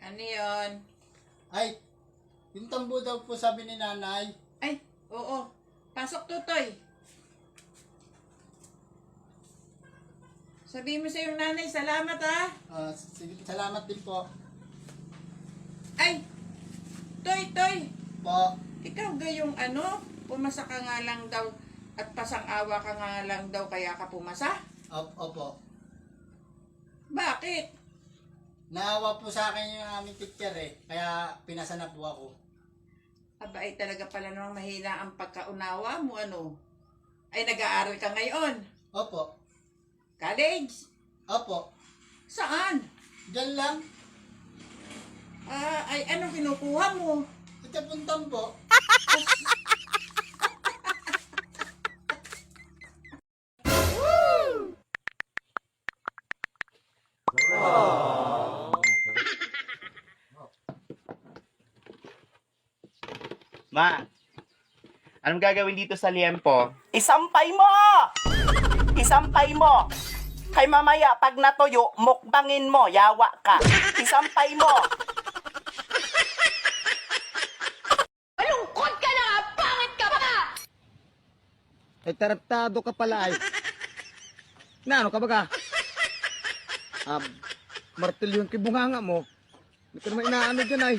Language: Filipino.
Ano yun? Ay, yung tambo daw po sabi ni nanay. Ay, oo. Pasok, Tutoy. Sabihin mo sa iyong nanay, salamat ha. Sige, salamat din po. Ay, Toy. Po. Ikaw gayong pumasa ka nga lang daw at pasang-awa ka nga lang daw kaya ka pumasa? Opo. Bakit? Naawa po sa akin yung aming teacher kaya pinasa na po ako. Aba ay talaga pala namang mahina ang pagkaunawa mo Ay nag-aaral ka ngayon? Opo. College? Opo. Saan? Diyan lang. Ay anong kinukuha mo? Ito pong tambo. Ma, anong gagawin dito sa liempo? Isampay mo! Isampay mo! Kay mamaya, pag natuyo, mukbangin mo, yawa ka. Isampay mo! Malungkot ka na nga! Pangit ka pa! Ay, tarantado ka pala ay. Na ano ka baga? Martilyo yung kibunganga mo. Hindi ka naman inaano dyan ay.